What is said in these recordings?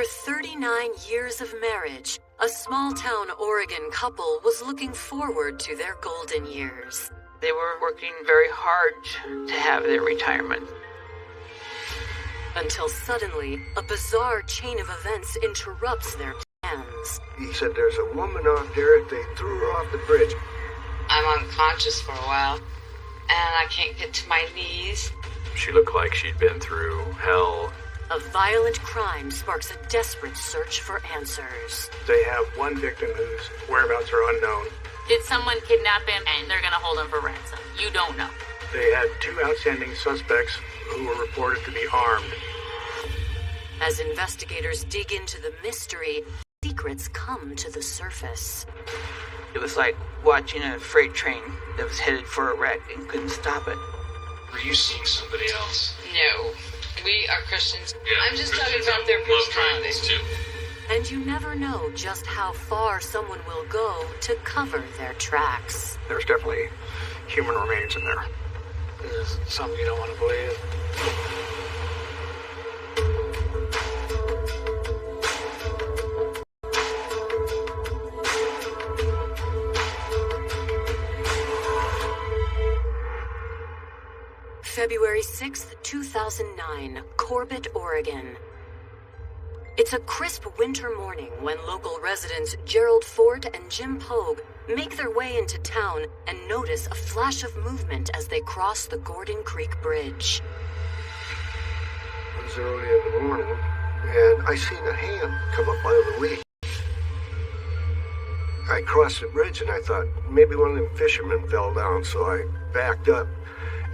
After 39 years of marriage, a small-town Oregon couple was looking forward to their golden years. They were working very hard to have their retirement. Until suddenly, a bizarre chain of events interrupts their plans. He said there's a woman out there, they threw her off the bridge. I'm unconscious for a while, and I can't get to my knees. She looked like she'd been through hell. A violent crime sparks a desperate search for answers. They have one victim whose whereabouts are unknown. Did someone kidnap him and they're gonna hold him for ransom? You don't know. They had 2 outstanding suspects who were reported to be armed. As investigators dig into the mystery, secrets come to the surface. It was like watching a freight train that was headed for a wreck and couldn't stop it. Were you seeing somebody else? No. We are Christians. Yeah, I'm just Christians talking about their love personality. triangles too. And you never know just how far someone will go to cover their tracks. There's definitely human remains in there. This is something you don't want to believe. February 6th, 2009, Corbett, Oregon. It's a crisp winter morning when local residents Gerald Fort and Jim Pogue make their way into town and notice a flash of movement as they cross the Gordon Creek Bridge. It was early in the morning, and I seen a hand come up out of the weeds. I crossed the bridge, and I thought maybe one of them fishermen fell down, so I backed up,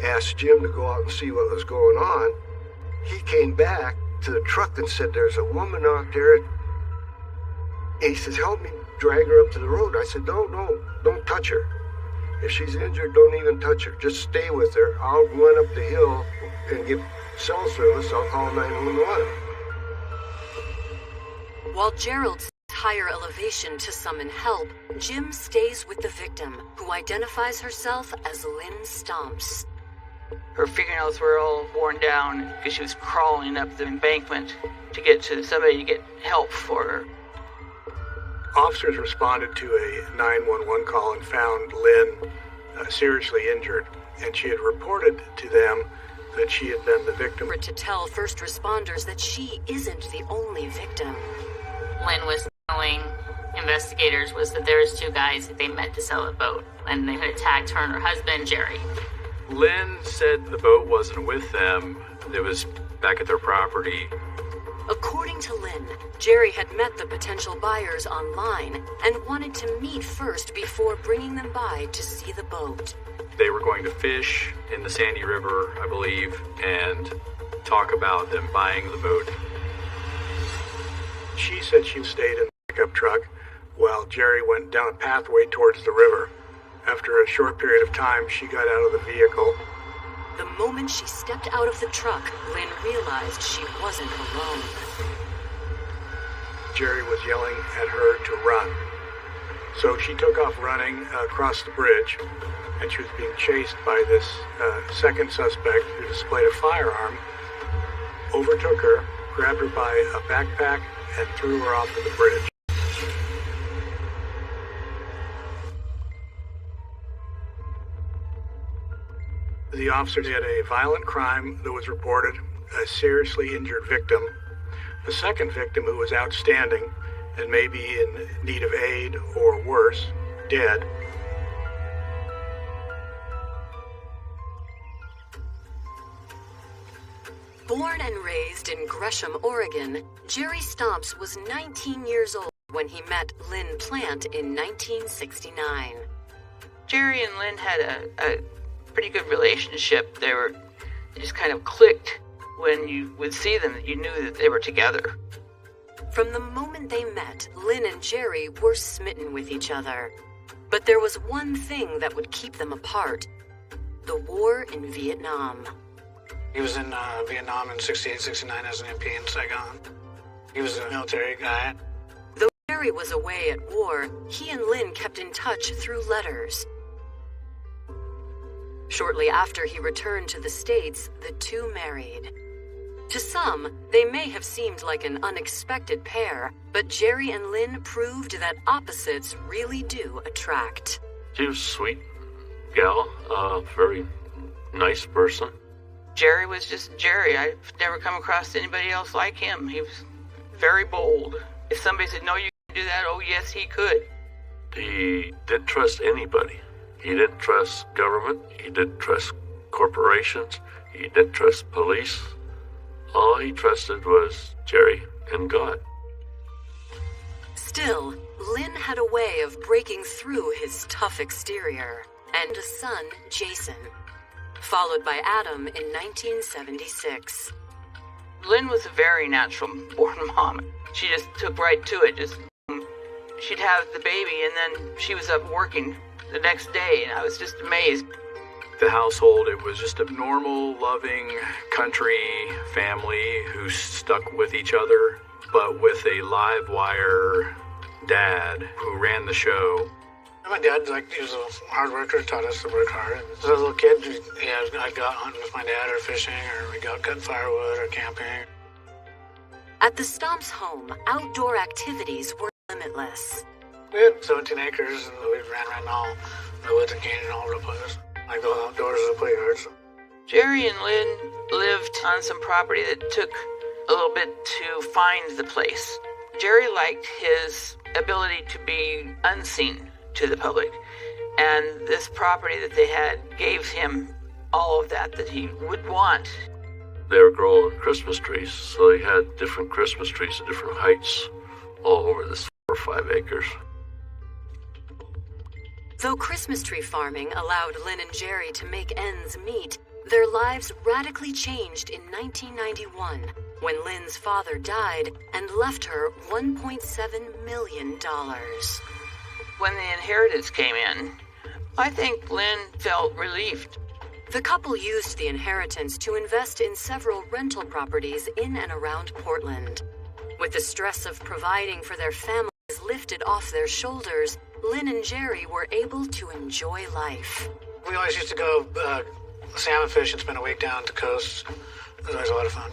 asked Jim to go out and see what was going on. He came back to the truck and said, there's a woman out there. And he says, help me drag her up to the road. I said, no, don't touch her. If she's injured, don't even touch her. Just stay with her. I'll run up the hill and get cell service. I'll call 911. While Gerald's higher elevation to summon help, Jim stays with the victim, who identifies herself as Lynn Stomps. Her fingernails were all worn down because she was crawling up the embankment to get to somebody to get help for her. Officers responded to a 911 call and found Lynn seriously injured, and she had reported to them that she had been the victim. To tell first responders that she isn't the only victim. Lynn was telling investigators was that there was 2 guys that they met to sell a boat, and they had attacked her and her husband, Jerry. Lynn said the boat wasn't with them. It was back at their property. According to Lynn, Jerry had met the potential buyers online and wanted to meet first before bringing them by to see the boat. They were going to fish in the Sandy River, I believe, and talk about them buying the boat. She said she stayed in the pickup truck while Jerry went down a pathway towards the river. After a short period of time, she got out of the vehicle. The moment she stepped out of the truck, Lynn realized she wasn't alone. Jerry was yelling at her to run. So she took off running across the bridge, and she was being chased by this second suspect who displayed a firearm, overtook her, grabbed her by a backpack, and threw her off of the bridge. The officers had a violent crime that was reported, a seriously injured victim, the second victim who was outstanding and maybe in need of aid or worse, dead. Born and raised in Gresham, Oregon, Jerry Stomps was 19 years old when he met Lynn Plant in 1969. Jerry and Lynn had a pretty good relationship. They just kind of clicked when you would see them. You knew that they were together. From the moment they met, Lynn and Jerry were smitten with each other. But there was one thing that would keep them apart: the war in Vietnam. He was in Vietnam in 68, 69 as an MP in Saigon. He was a military guy. Though Jerry was away at war, he and Lynn kept in touch through letters. Shortly after he returned to the States, the two married. To some, they may have seemed like an unexpected pair, but Jerry and Lynn proved that opposites really do attract. She was a sweet gal, very nice person. Jerry was just Jerry. I've never come across anybody else like him. He was very bold. If somebody said, no, you can't do that, oh, yes, he could. He didn't trust anybody. He didn't trust government. He didn't trust corporations. He didn't trust police. All he trusted was Jerry and God. Still, Lynn had a way of breaking through his tough exterior, and a son, Jason, followed by Adam in 1976. Lynn was a very natural-born mom. She just took right to it. She'd have the baby, and then she was up working the next day, and I was just amazed. The household, it was just a normal, loving country family who stuck with each other, but with a live wire dad who ran the show. My dad, he was a hard worker, taught us to work hard. As a little kid, I'd go out hunting with my dad, or fishing, or we'd go out cutting firewood, or camping. At the Stomps home, outdoor activities were limitless. We had 17 acres, and we ran around all the woods and canyon all over the place. I'd go outdoors to the play yards. Jerry and Lynn lived on some property that took a little bit to find the place. Jerry liked his ability to be unseen to the public, and this property that they had gave him all of that he would want. They were growing Christmas trees, so they had different Christmas trees at different heights all over this 4 or 5 acres. Though Christmas tree farming allowed Lynn and Jerry to make ends meet, their lives radically changed in 1991 when Lynn's father died and left her $1.7 million. When the inheritance came in, I think Lynn felt relieved. The couple used the inheritance to invest in several rental properties in and around Portland. With the stress of providing for their families lifted off their shoulders, Lynn and Jerry were able to enjoy life. We always used to go salmon fish and spend a week down at the coast. It was always a lot of fun.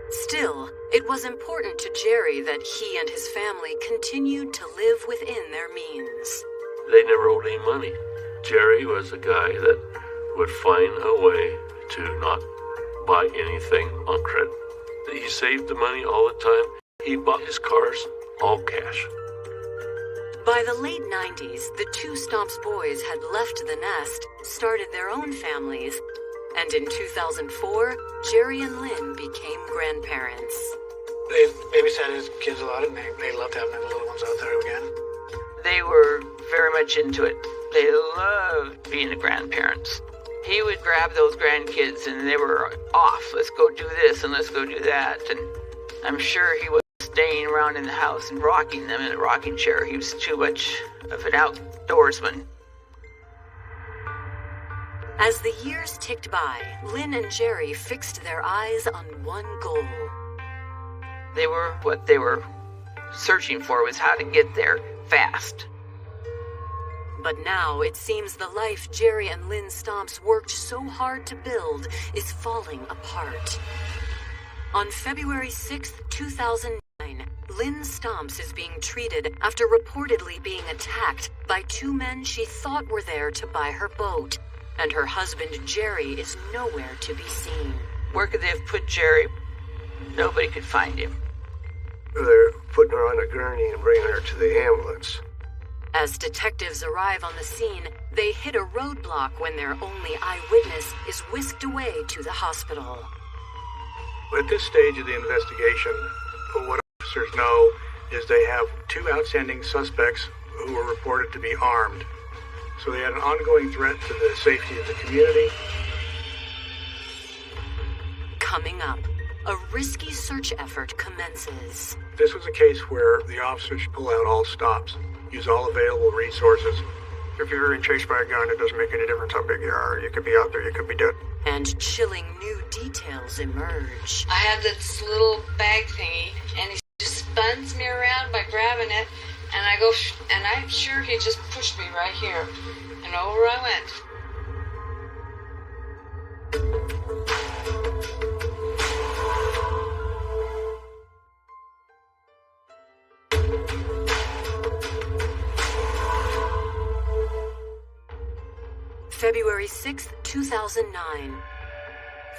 Still, it was important to Jerry that he and his family continued to live within their means. They never owed any money. Jerry was a guy that would find a way to not buy anything on credit. He saved the money all the time. He bought his cars all cash. By the late 90s, the two Stomps boys had left the nest, started their own families, and in 2004, Jerry and Lynn became grandparents. They babysat his kids a lot, and they loved having the little ones out there again. They were very much into it. They loved being the grandparents. He would grab those grandkids and they were off. Let's go do this and let's go do that. And I'm sure he was staying around in the house and rocking them in a rocking chair. He was too much of an outdoorsman. As the years ticked by, Lynn and Jerry fixed their eyes on one goal. What they were searching for was how to get there fast. But now it seems the life Jerry and Lynn Stomps worked so hard to build is falling apart. On February 6, 2009, Lynn Stomps is being treated after reportedly being attacked by 2 men she thought were there to buy her boat, and her husband Jerry is nowhere to be seen. Where could they have put Jerry? Nobody could find him. They're putting her on a gurney and bringing her to the ambulance. As detectives arrive on the scene, they hit a roadblock when their only eyewitness is whisked away to the hospital. At this stage of the investigation, what officers know is they have 2 outstanding suspects who were reported to be armed. So they had an ongoing threat to the safety of the community. Coming up, a risky search effort commences. This was a case where the officers pull out all stops, use all available resources. If you're being chased by a gun, it doesn't make any difference how big you are. You could be out there, you could be dead. And chilling new details emerge. I had this little bag thingy, and he just spins me around by grabbing it, and I go, and I'm sure he just pushed me right here, and over I went. February 6, 2009.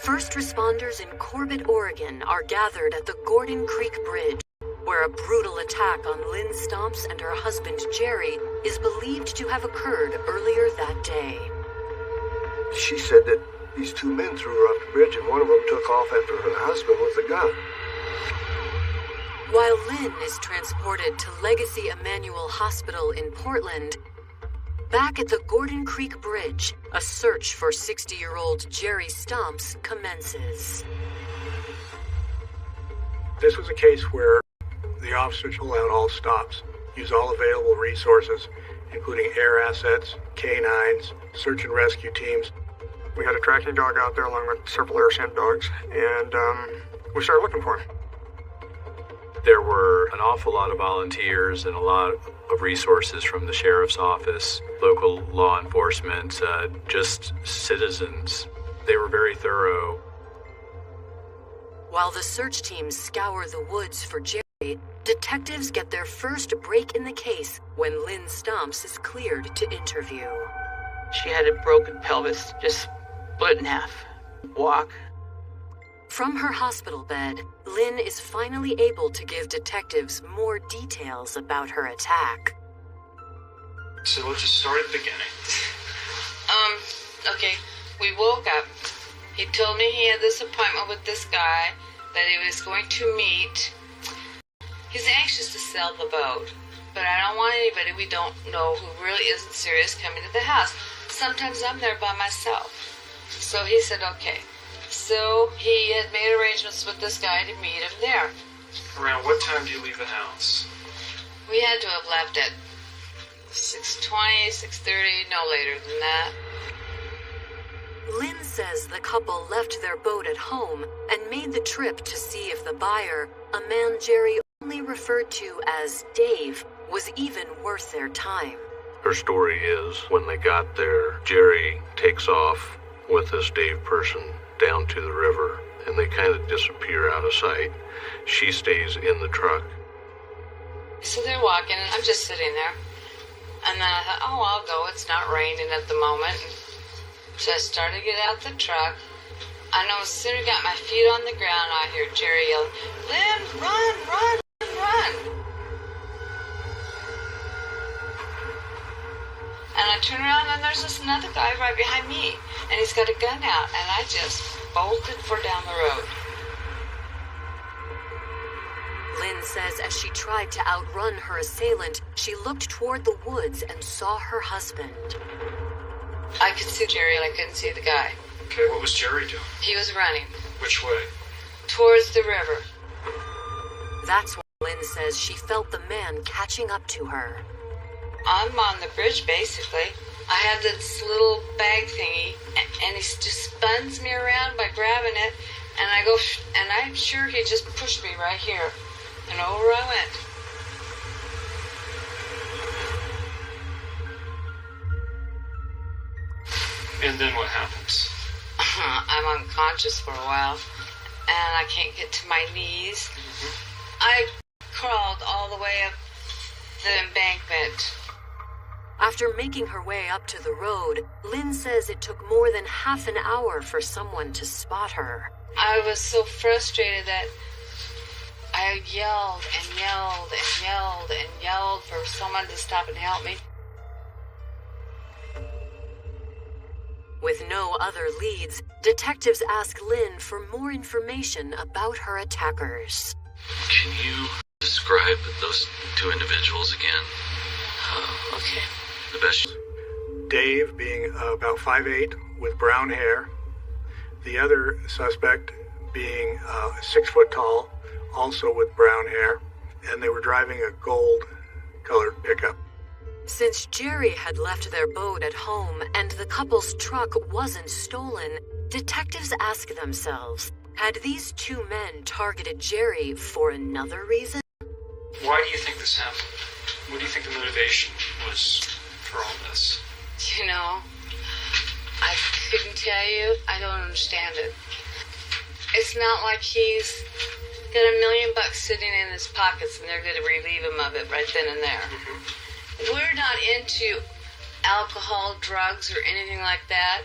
First responders in Corbett, Oregon are gathered at the Gordon Creek Bridge, where a brutal attack on Lynn Stomps and her husband Jerry is believed to have occurred earlier that day. She said that these two men threw her off the bridge and one of them took off after her husband with a gun. While Lynn is transported to Legacy Emanuel Hospital in Portland, back at the Gordon Creek Bridge, a search for 60-year-old Jerry Stomps commences. This was a case where the officers pull out all stops, use all available resources, including air assets, canines, search and rescue teams. We had a tracking dog out there along with several air scent dogs, and we started looking for him. There were an awful lot of volunteers and a lot of resources from the sheriff's office, local law enforcement, just citizens. They were very thorough. While the search teams scour the woods for Jerry, detectives get their first break in the case when Lynn Stomps is cleared to interview. She had a broken pelvis, just split in half. Walk. From her hospital bed, Lynn is finally able to give detectives more details about her attack. So let's just start at the beginning. Okay, we woke up. He told me he had this appointment with this guy that he was going to meet. He's anxious to sell the boat, but I don't want anybody we don't know who really isn't serious coming to the house. Sometimes I'm there by myself. So he said, okay. So he had made arrangements with this guy to meet him there. Around what time do you leave the house? We had to have left at 6:20, 6:30, no later than that. Lynn says the couple left their boat at home and made the trip to see if the buyer, a man Jerry only referred to as Dave, was even worth their time. Her story is, when they got there, Jerry takes off with this Dave person down to the river, and they kind of disappear out of sight. She stays in the truck. So they're walking, and I'm just sitting there. And then I thought, oh, I'll go. It's not raining at the moment. So I started to get out the truck. I know as soon as I got my feet on the ground, I hear Jerry yell, Lynn, run, run, run. And I turn around, and there's this another guy right behind me. And he's got a gun out, and I just bolted for down the road. Lynn says as she tried to outrun her assailant, she looked toward the woods and saw her husband. I could see Jerry, and I couldn't see the guy. Okay, what was Jerry doing? He was running. Which way? Towards the river. That's when Lynn says she felt the man catching up to her. I'm on the bridge, basically. I have this little bag thingy, and he just spins me around by grabbing it, and I go, and I'm sure he just pushed me right here, and over I went. And then what happens? I'm unconscious for a while, and I can't get to my knees. I crawled all the way up the embankment. After making her way up to the road, Lynn says it took more than half an hour for someone to spot her. I was so frustrated that I yelled and yelled and yelled and yelled for someone to stop and help me. With no other leads, detectives ask Lynn for more information about her attackers. Can you describe those two individuals again? Okay. The best. Dave being about 5'8" with brown hair. The other suspect being 6 foot tall, also with brown hair. And they were driving a gold-colored pickup. Since Jerry had left their boat at home and the couple's truck wasn't stolen, detectives ask themselves, had these two men targeted Jerry for another reason? Why do you think this happened? What do you think the motivation was for all this? You know, I couldn't tell you. I don't understand it. It's not like he's got $1 million sitting in his pockets and they're going to relieve him of it right then and there. We're not into alcohol, drugs, or anything like that.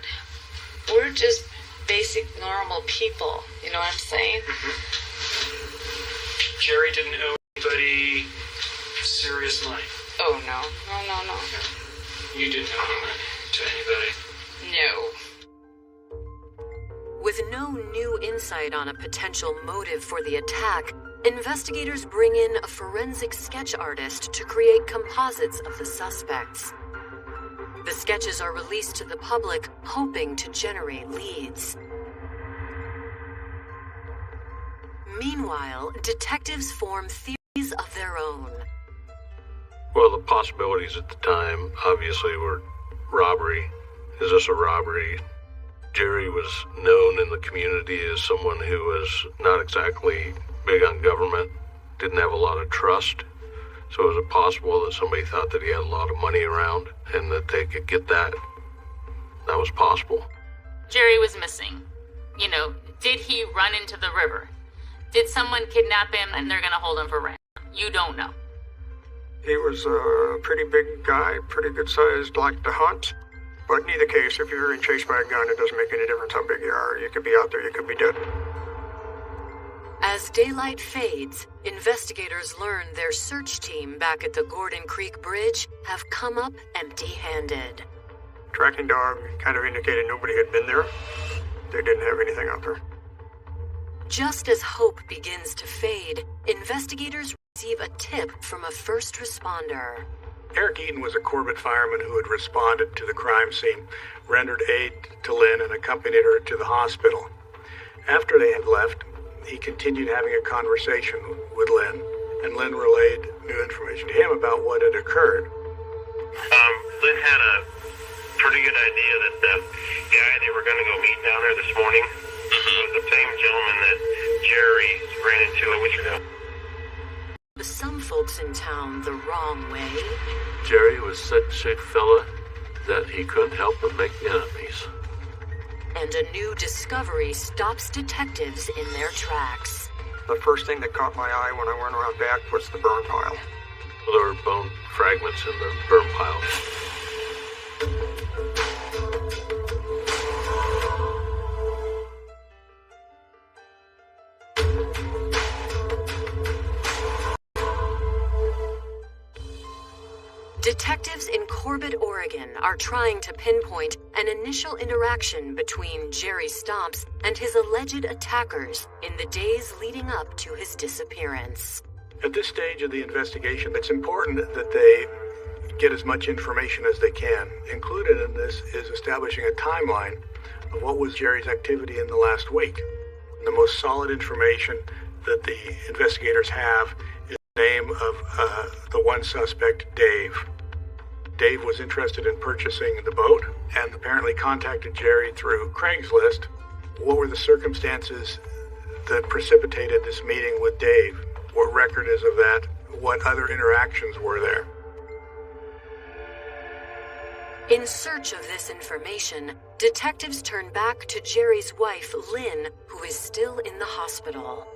We're just basic, normal people. You know what I'm saying? Jerry didn't owe anybody serious money. Oh, no. No. You didn't owe any money to anybody. No. With no new insight on a potential motive for the attack, investigators bring in a forensic sketch artist to create composites of the suspects. The sketches are released to the public, hoping to generate leads. Meanwhile, detectives form theories of their own. Well, the possibilities at the time obviously were robbery. Is this a robbery? Jerry was known in the community as someone who was not exactly big on government, didn't have a lot of trust. So is it possible that somebody thought that he had a lot of money around and that they could get that? That was possible. Jerry was missing. You know, did he run into the river? Did someone kidnap him and they're going to hold him for ransom? You don't know. He was a pretty big guy, pretty good sized, liked to hunt. But in either case, if you're being chased by a gun, it doesn't make any difference how big you are. You could be out there, you could be dead. As daylight fades, investigators learn their search team back at the Gordon Creek Bridge have come up empty-handed. Tracking dog kind of indicated nobody had been there. They didn't have anything out there. Just as hope begins to fade, investigators receive a tip from a first responder. Eric Eaton was a Corbett fireman who had responded to the crime scene, rendered aid to Lynn, and accompanied her to the hospital. After they had left, he continued having a conversation with Lynn, and Lynn relayed new information to him about what had occurred. Lynn had a pretty good idea that the guy they were going to go meet down there this morning was the same gentleman that Jerry ran into a week ago. Some folks in town the wrong way. Jerry was such a fella that he couldn't help but make enemies. And a new discovery stops detectives in their tracks. The first thing that caught my eye when I went around back was the burn pile. There were bone fragments in the burn pile. Detectives in Corbett, Oregon are trying to pinpoint an initial interaction between Jerry Stomps and his alleged attackers in the days leading up to his disappearance. At this stage of the investigation, it's important that they get as much information as they can. Included in this is establishing a timeline of what was Jerry's activity in the last week. And the most solid information that the investigators have is the name of the one suspect, Dave. Dave was interested in purchasing the boat and apparently contacted Jerry through Craigslist. What were the circumstances that precipitated this meeting with Dave? What record is of that? What other interactions were there? In search of this information, detectives turn back to Jerry's wife, Lynn, who is still in the hospital.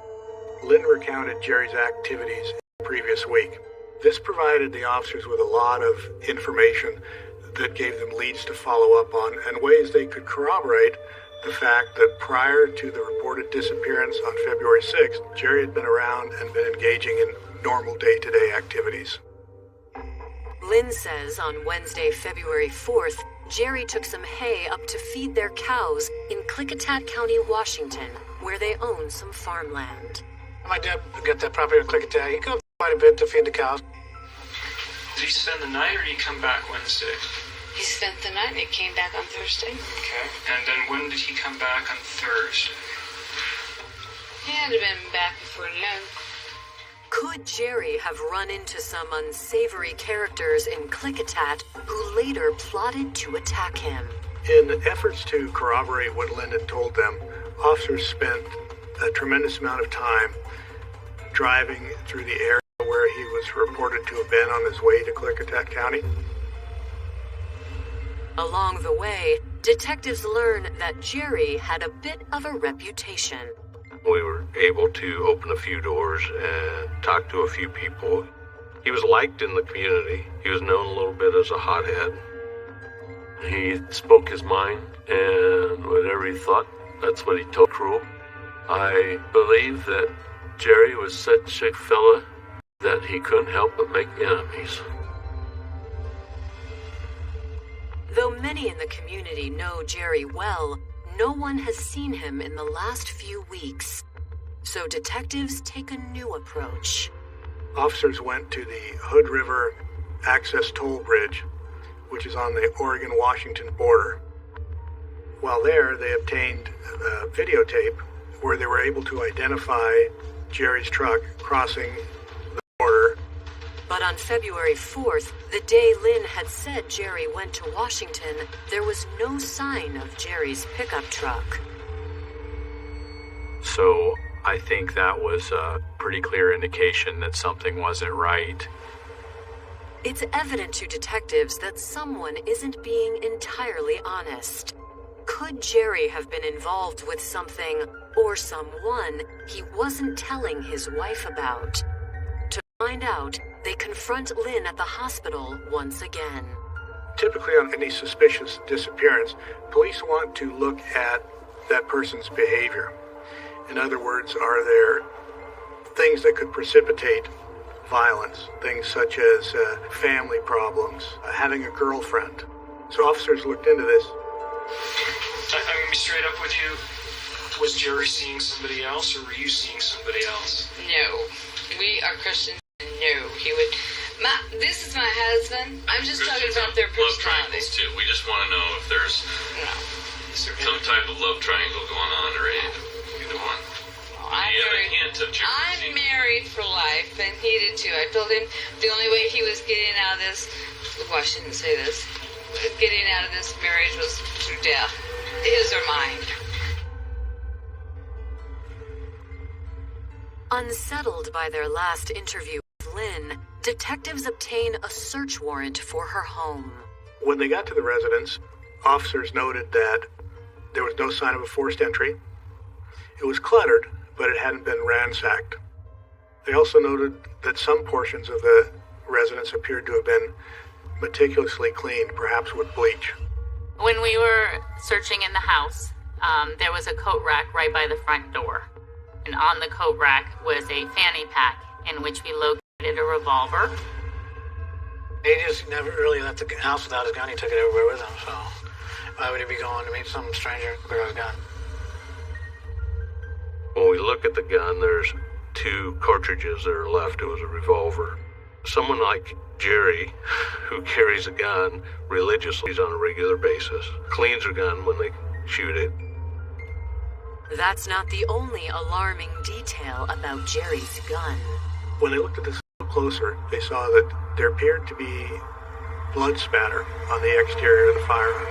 Lynn recounted Jerry's activities the previous week. This provided the officers with a lot of information that gave them leads to follow up on and ways they could corroborate the fact that prior to the reported disappearance on February 6th, Jerry had been around and been engaging in normal day-to-day activities. Lynn says on Wednesday, February 4th, Jerry took some hay up to feed their cows in Klickitat County, Washington, where they own some farmland. My dad got that property in Klickitat. He goes quite a bit to feed the cows. Did he spend the night or did he come back Wednesday? He spent the night and he came back on Thursday. Okay. And then when did he come back on Thursday? He had to been back before noon. Could Jerry have run into some unsavory characters in Klickitat who later plotted to attack him? In efforts to corroborate what Lynn had told them, officers spent a tremendous amount of time driving through the area where he was reported to have been on his way to Klickitat County. Along the way, detectives learn that Jerry had a bit of a reputation. We were able to open a few doors and talk to a few people. He was liked in the community. He was known a little bit as a hothead. He spoke his mind, and whatever he thought, that's what he told Cruel. I believe that Jerry was such a fella that he couldn't help but make enemies. Though many in the community know Jerry well, no one has seen him in the last few weeks. So detectives take a new approach. Officers went to the Hood River Access Toll Bridge, which is on the Oregon-Washington border. While there, they obtained a videotape where they were able to identify Jerry's truck crossing the border. But on February 4th, the day Lynn had said Jerry went to Washington, there was no sign of Jerry's pickup truck. So I think that was a pretty clear indication that something wasn't right. It's evident to detectives that someone isn't being entirely honest. Could Jerry have been involved with something or someone he wasn't telling his wife about? To find out, they confront Lynn at the hospital once again. Typically on any suspicious disappearance, police want to look at that person's behavior. In other words, are there things that could precipitate violence? Things such as family problems, having a girlfriend. So officers looked into this. I'm going to be straight up with you. Was Jerry seeing somebody else, or were you seeing somebody else? No. We are Christians. No, he would. This is my husband. I'm just talking about their love personality. triangles too. We just want to know if there's some type of love triangle going on, or either one. I'm married for life, and he did too. I told him the only way he was getting out of this, well, I shouldn't say this, getting out of this marriage was through death. His or mine. Unsettled by their last interview with Lynn, detectives obtain a search warrant for her home. When they got to the residence, officers noted that there was no sign of a forced entry. It was cluttered, but it hadn't been ransacked. They also noted that some portions of the residence appeared to have been meticulously cleaned, perhaps with bleach. When we were searching in the house, there was a coat rack right by the front door. And on the coat rack was a fanny pack in which we located a revolver. He just never really left the house without his gun. He took it everywhere with him, so why would he be going to meet some stranger without his gun? When we look at the gun, there's 2 cartridges that are left. It was a revolver. Someone like Jerry, who carries a gun religiously on a regular basis, cleans her gun when they shoot it. That's not the only alarming detail about Jerry's gun. When they looked at this a little closer, they saw that there appeared to be blood spatter on the exterior of the firearm.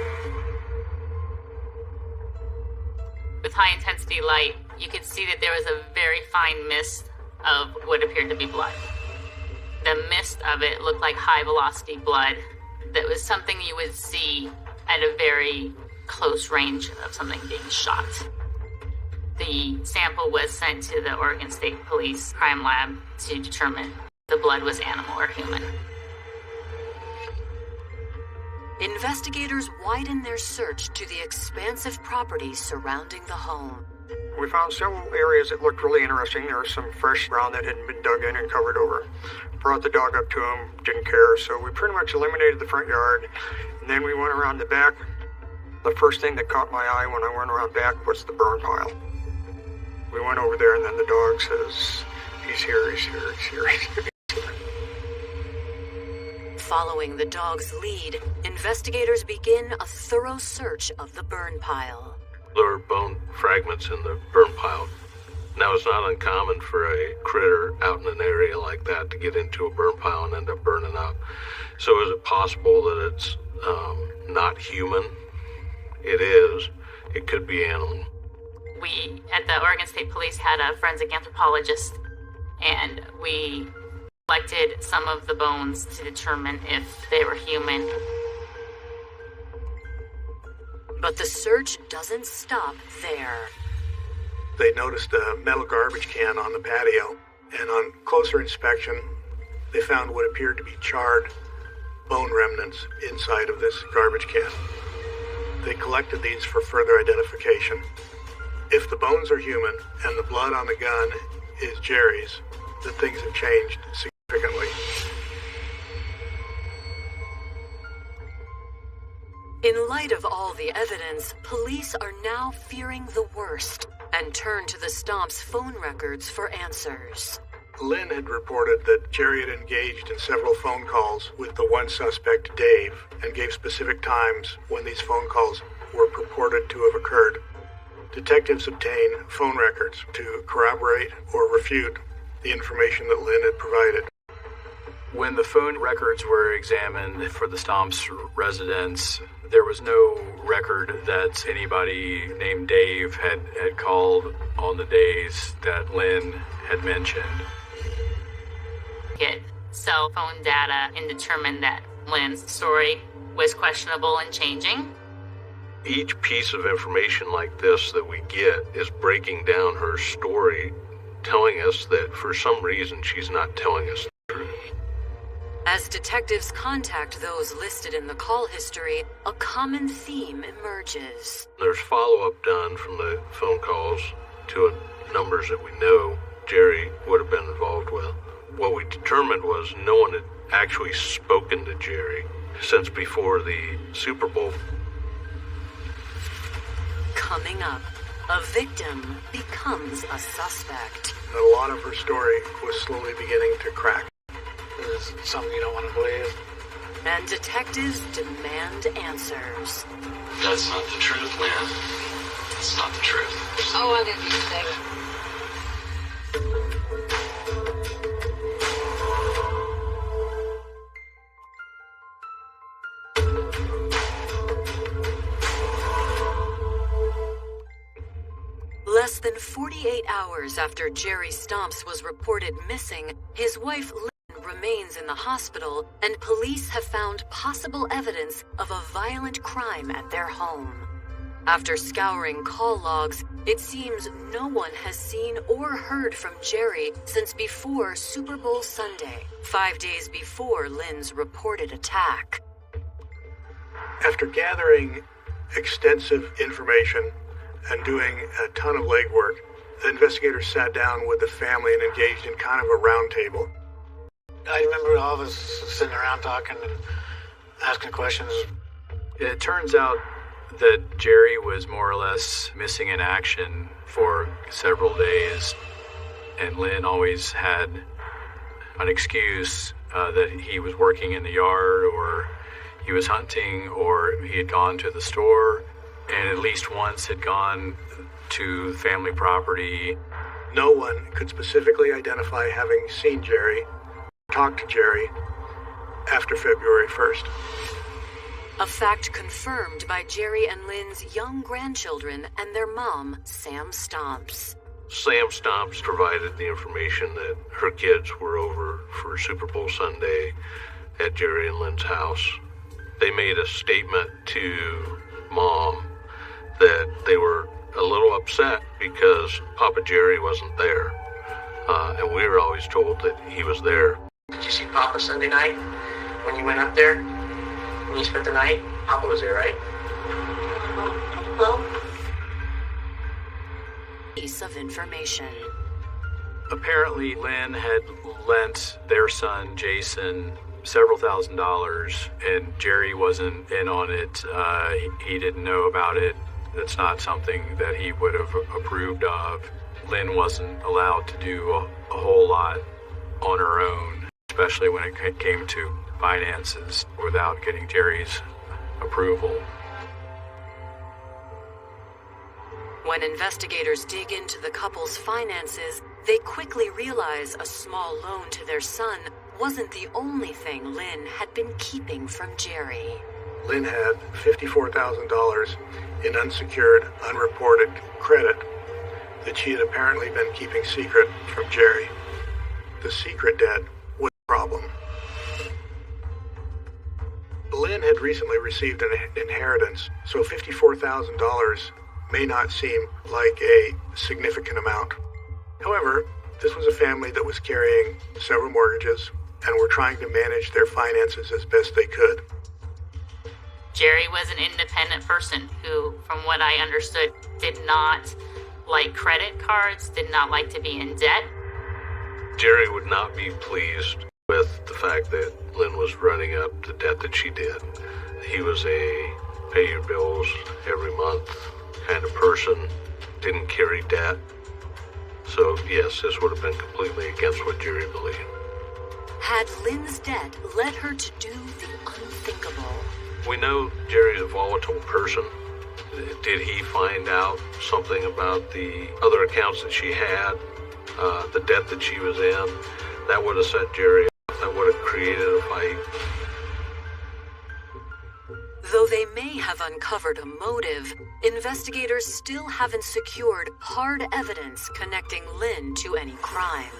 With high-intensity light, you could see that there was a very fine mist of what appeared to be blood. The mist of it looked like high-velocity blood. That was something you would see at a very close range of something being shot. The sample was sent to the Oregon State Police Crime Lab to determine if the blood was animal or human. Investigators widen their search to the expansive property surrounding the home. We found several areas that looked really interesting. There was some fresh ground that hadn't been dug in and covered over. Brought the dog up to him, didn't care, so we pretty much eliminated the front yard. And then we went around the back. The first thing that caught my eye when I went around back was the burn pile. We went over there, and then the dog says, he's here, he's here, he's here, he's here. Following the dog's lead, investigators begin a thorough search of the burn pile. There were bone fragments in the burn pile. Now, it's not uncommon for a critter out in an area like that to get into a burn pile and end up burning up. So is it possible that it's not human? It is. It could be animal. We, at the Oregon State Police, had a forensic anthropologist, and we collected some of the bones to determine if they were human. But the search doesn't stop there. They noticed a metal garbage can on the patio, and on closer inspection, they found what appeared to be charred bone remnants inside of this garbage can. They collected these for further identification. If the bones are human and the blood on the gun is Jerry's, then things have changed significantly. In light of all the evidence, police are now fearing the worst and turn to the Stomps phone records for answers. Lynn had reported that Jerry had engaged in several phone calls with the one suspect, Dave, and gave specific times when these phone calls were purported to have occurred. Detectives obtain phone records to corroborate or refute the information that Lynn had provided. When the phone records were examined for the Stomps residence, there was no record that anybody named Dave had called on the days that Lynn had mentioned. Get cell phone data and determined that Lynn's story was questionable and changing. Each piece of information like this that we get is breaking down her story, telling us that for some reason she's not telling us the truth. As detectives contact those listed in the call history, a common theme emerges. There's follow-up done from the phone calls to numbers that we know Jerry would have been involved with. What we determined was no one had actually spoken to Jerry since before the Super Bowl. Coming up, a victim becomes a suspect. A lot of her story was slowly beginning to crack. This is something you don't want to believe. And detectives demand answers. That's not the truth, man. That's not the truth. Oh, I didn't think. Less than 48 hours after Jerry Stomps was reported missing, his wife Lynn remains in the hospital, and police have found possible evidence of a violent crime at their home. After scouring call logs, it seems no one has seen or heard from Jerry since before Super Bowl Sunday, 5 days before Lynn's reported attack. After gathering extensive information and doing a ton of legwork, the investigators sat down with the family and engaged in kind of a round table. I remember all of us sitting around talking and asking questions. It turns out that Jerry was more or less missing in action for several days, and Lynn always had an excuse that he was working in the yard, or he was hunting, or he had gone to the store, and at least once had gone to family property. No one could specifically identify having seen Jerry, talked to Jerry, after February 1st. A fact confirmed by Jerry and Lynn's young grandchildren and their mom, Sam Stomps. Sam Stomps provided the information that her kids were over for Super Bowl Sunday at Jerry and Lynn's house. They made a statement to Mom that they were a little upset because Papa Jerry wasn't there. And we were always told that he was there. Did you see Papa Sunday night when you went up there? When you spent the night? Papa was there, right? Well. Piece of information. Apparently, Lynn had lent their son, Jason, several $1,000s, and Jerry wasn't in on it. He didn't know about it. That's not something that he would have approved of. Lynn wasn't allowed to do a whole lot on her own, especially when it came to finances, without getting Jerry's approval. When investigators dig into the couple's finances, they quickly realize a small loan to their son wasn't the only thing Lynn had been keeping from Jerry. Lynn had $54,000 in unsecured, unreported credit that she had apparently been keeping secret from Jerry. The secret debt was a problem. Lynn had recently received an inheritance, so $54,000 may not seem like a significant amount. However, this was a family that was carrying several mortgages and were trying to manage their finances as best they could. Jerry was an independent person who, from what I understood, did not like credit cards, did not like to be in debt. Jerry would not be pleased with the fact that Lynn was running up the debt that she did. He was a pay your bills every month kind of person, didn't carry debt. So yes, this would have been completely against what Jerry believed. Had Lynn's debt led her to do the unthinkable? We know Jerry's a volatile person. Did he find out something about the other accounts that she had, the debt that she was in? That would have set Jerry up. That would have created a fight. Though they may have uncovered a motive, investigators still haven't secured hard evidence connecting Lynn to any crime.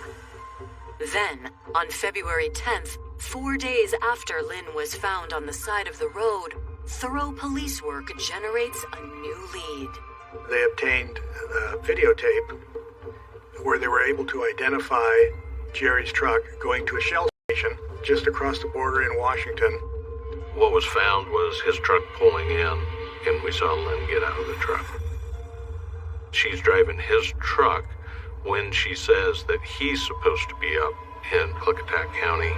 Then, on February 10th, 4 days after Lynn was found on the side of the road, thorough police work generates a new lead. They obtained a videotape where they were able to identify Jerry's truck going to a Shell station just across the border in Washington. What was found was his truck pulling in, and we saw Lynn get out of the truck. She's driving his truck when she says that he's supposed to be up in Klickitat County.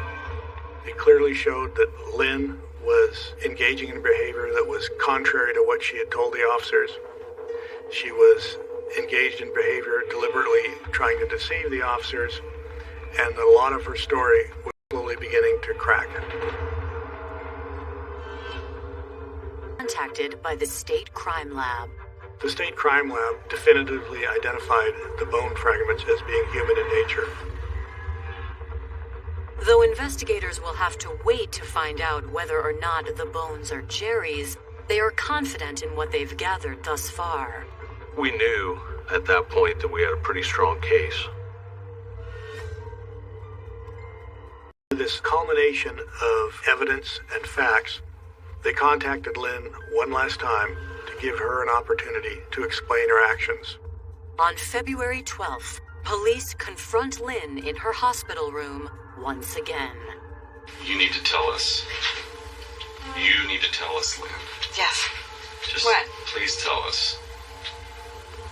It clearly showed that Lynn was engaging in behavior that was contrary to what she had told the officers. She was engaged in behavior deliberately trying to deceive the officers, and a lot of her story was slowly beginning to crack. Contacted by the State Crime Lab. The State Crime Lab definitively identified the bone fragments as being human in nature. Though investigators will have to wait to find out whether or not the bones are Jerry's, they are confident in what they've gathered thus far. We knew at that point that we had a pretty strong case. This culmination of evidence and facts, they contacted Lynn one last time to give her an opportunity to explain her actions. On February 12th, police confront Lynn in her hospital room once again. You need to tell us. You need to tell us, Lynn. Yes. Just What? Please tell us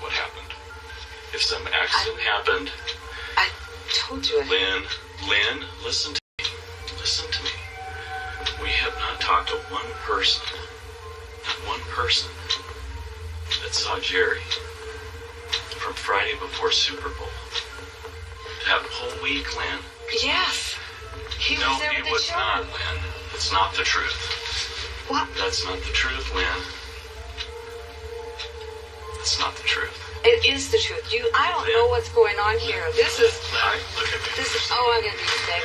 what happened. If some accident happened. I told you. Lynn, listen to me. Listen to me. We have not talked to one person that saw Jerry from Friday before Super Bowl. To have a whole week, Lynn. Yes. He was there with the was not, children. Lynn. That's not the truth. What? That's not the truth, Lynn. That's not the truth. It is the truth. I don't know what's going on here. This is. Lynn, look at me. I'm gonna be sick.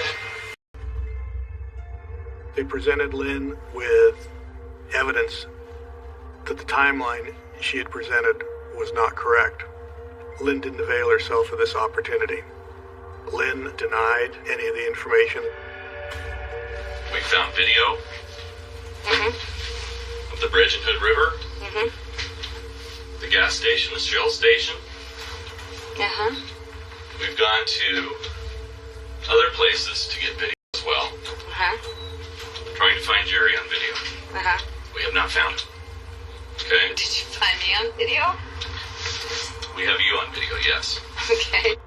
They presented Lynn with evidence that the timeline she had presented was not correct. Lynn didn't avail herself of this opportunity. Lynn denied any of the information. We found video of the bridge in Hood River. The gas station, the Shell station. We've gone to other places to get video as well. Trying to find Jerry on video. We have not found him. Okay? Did you find me on video? We have you on video, yes. Okay.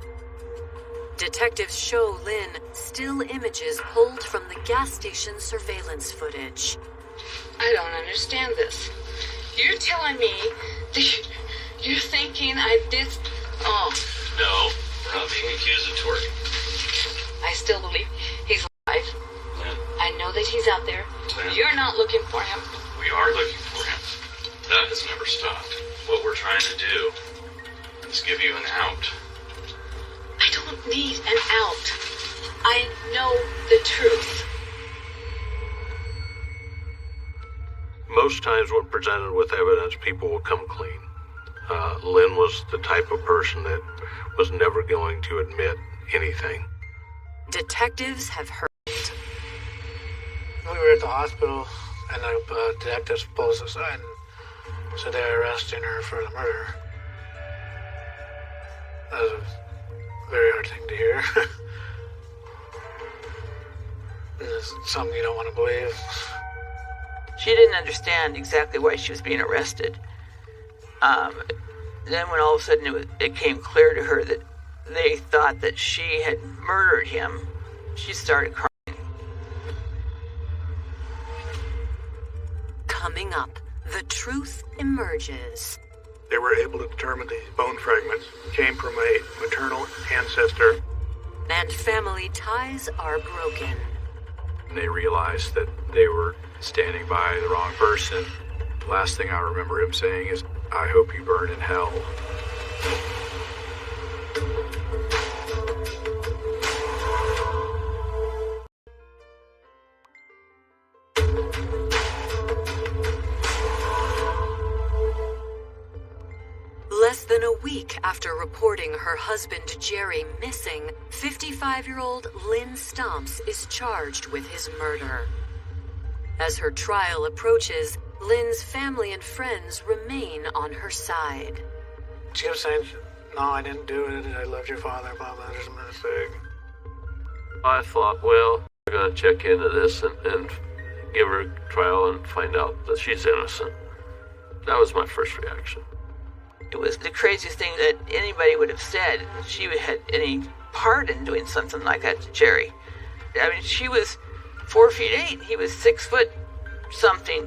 Detectives show Lynn still images pulled from the gas station surveillance footage. I don't understand this. You're telling me that you're thinking I did... Oh. No, we're not being accusatory. I still believe he's alive. Lynn, I know that he's out there. Lynn. You're not looking for him. We are looking for him. That has never stopped. What we're trying to do is give you an out. I don't need an out. I know the truth. Most times when presented with evidence, people will come clean. Lynn was the type of person that was never going to admit anything. Detectives have heard. We were at the hospital, and the detectives pulled us aside and said they're arresting her for the murder. That was a very hard thing to hear. something you don't want to believe. She didn't understand exactly why she was being arrested. Then when all of a sudden it came clear to her that they thought that she had murdered him, she started crying. Coming up, the truth emerges. They were able to determine these bone fragments came from a maternal ancestor. And family ties are broken. And they realized that they were standing by the wrong person. The last thing I remember him saying is, "I hope you burn in hell." Less than a week after reporting her husband Jerry missing, 55-year-old Lynn Stomps is charged with his murder. As her trial approaches, Lynn's family and friends remain on her side. She kept saying, "No, I didn't do it. I loved your father, blah, blah, there's a mistake." I thought, well, we're going to check into this and give her a trial and find out that she's innocent. That was my first reaction. It was the craziest thing that anybody would have said. She had any part in doing something like that to Jerry. I mean, she was 4'8". He was 6 foot something.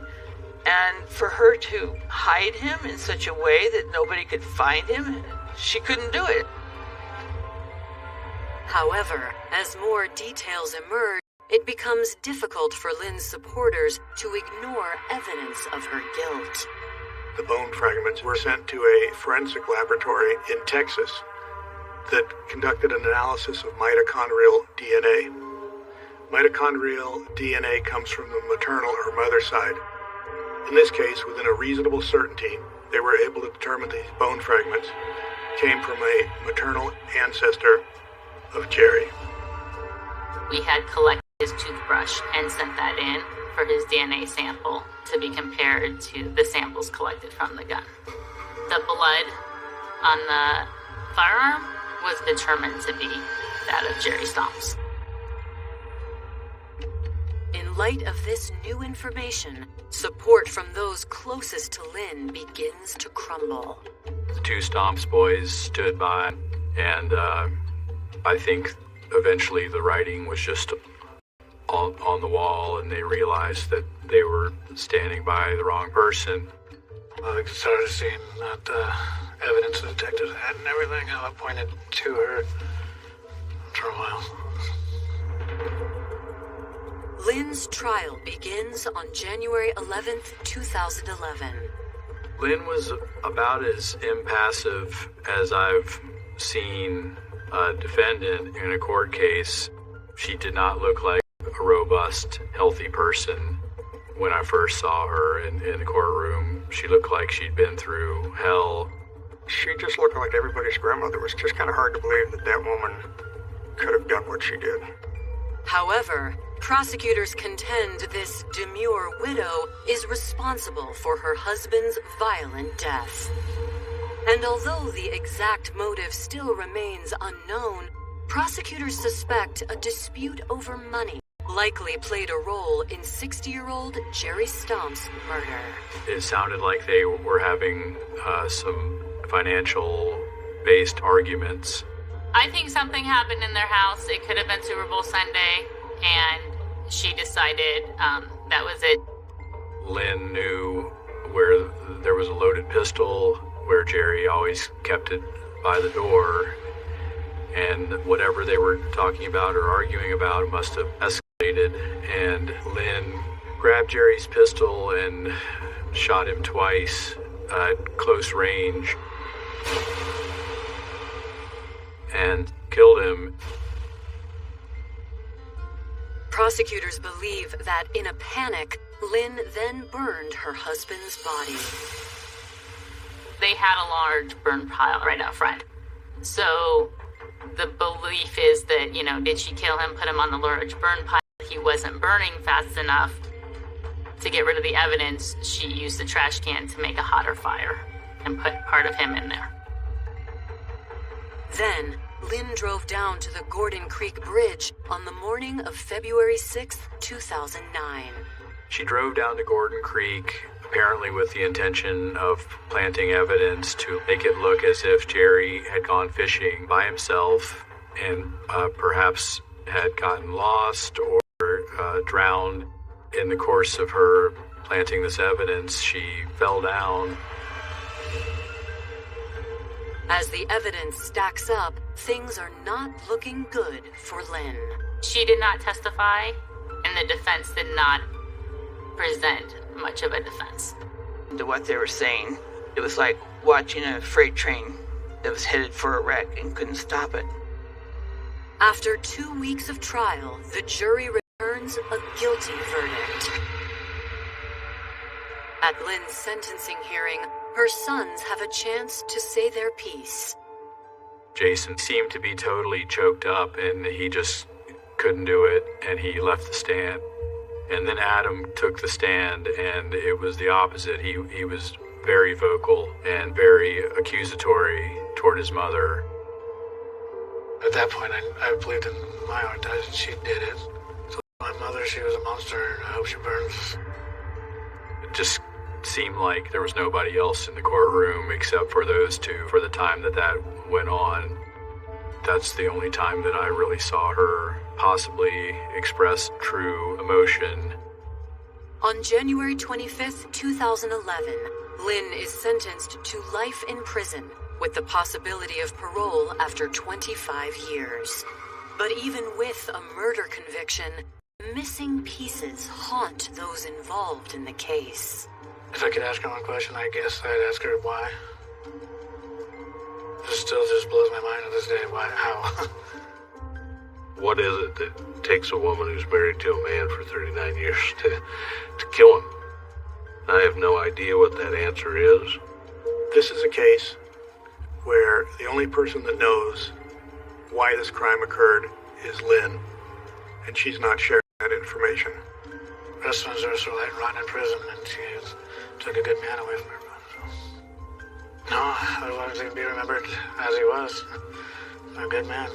And for her to hide him in such a way that nobody could find him, she couldn't do it. However, as more details emerge, it becomes difficult for Lynn's supporters to ignore evidence of her guilt. The bone fragments were sent to a forensic laboratory in Texas that conducted an analysis of mitochondrial DNA. Mitochondrial DNA comes from the maternal or mother side. In this case, within a reasonable certainty, they were able to determine these bone fragments came from a maternal ancestor of Jerry. We had collected his toothbrush and sent that in for his DNA sample to be compared to the samples collected from the gun. The blood on the firearm was determined to be that of Jerry Stomps. In light of this new information, support from those closest to Lynn begins to crumble. The two Stomps boys stood by, and I think eventually the writing was just on the wall, and they realized that they were standing by the wrong person. I started seeing that evidence the detectives had and everything, how it pointed to her for a while. Lynn's trial begins on January 11th, 2011. Lynn was about as impassive as I've seen a defendant in a court case. She did not look like a robust, healthy person. When I first saw her in the courtroom, she looked like she'd been through hell. She just looked like everybody's grandmother. It was just kind of hard to believe that that woman could have done what she did. However, prosecutors contend this demure widow is responsible for her husband's violent death. And although the exact motive still remains unknown, prosecutors suspect a dispute over money likely played a role in 60-year-old Jerry Stomps' murder. It sounded like they were having some financial-based arguments. I think something happened in their house. It could have been Super Bowl Sunday, and she decided that was it. Lynn knew where there was a loaded pistol, where Jerry always kept it by the door, and whatever they were talking about or arguing about must have escalated, and Lynn grabbed Jerry's pistol and shot him twice at close range and killed him. Prosecutors believe that in a panic, Lynn then burned her husband's body. They had a large burn pile right out front. So the belief is that, did she kill him, put him on the large burn pile? He wasn't burning fast enough to get rid of the evidence. She used the trash can to make a hotter fire and put part of him in there. Then, Lynn drove down to the Gordon Creek Bridge on the morning of February 6, 2009. She drove down to Gordon Creek, apparently with the intention of planting evidence to make it look as if Jerry had gone fishing by himself and perhaps had gotten lost or drowned. In the course of her planting this evidence, she fell down. As the evidence stacks up, things are not looking good for Lynn. She did not testify, and the defense did not present much of a defense. To what they were saying, it was like watching a freight train that was headed for a wreck and couldn't stop it. After 2 weeks of trial, the jury returns a guilty verdict. At Lynn's sentencing hearing, her sons have a chance to say their piece. Jason seemed to be totally choked up, and he just couldn't do it, and he left the stand. And then Adam took the stand, and it was the opposite. He was very vocal and very accusatory toward his mother. At that point, I believed in my heart that she did it. So my mother, she was a monster, and I hope she burns. It just seemed like there was nobody else in the courtroom except for those two for the time that went on. That's the only time that I really saw her possibly express true emotion. On January 25th, 2011, Lynn is sentenced to life in prison with the possibility of parole after 25 years. But even with a murder conviction, missing pieces haunt those involved in the case. If I could ask her one question, I guess I'd ask her why. It still just blows my mind to this day. Why? How? What is it that takes a woman who's married to a man for 39 years to kill him? I have no idea what that answer is. This is a case where the only person that knows why this crime occurred is Lynn, and she's not sharing that information. Rest ones are so like rotten in prison, and she took a good man away from her. So. No, otherwise he'd be remembered as he was, a good man.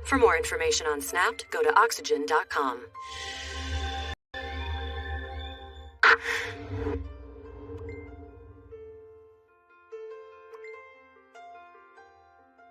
For more information on Snapped, go to oxygen.com.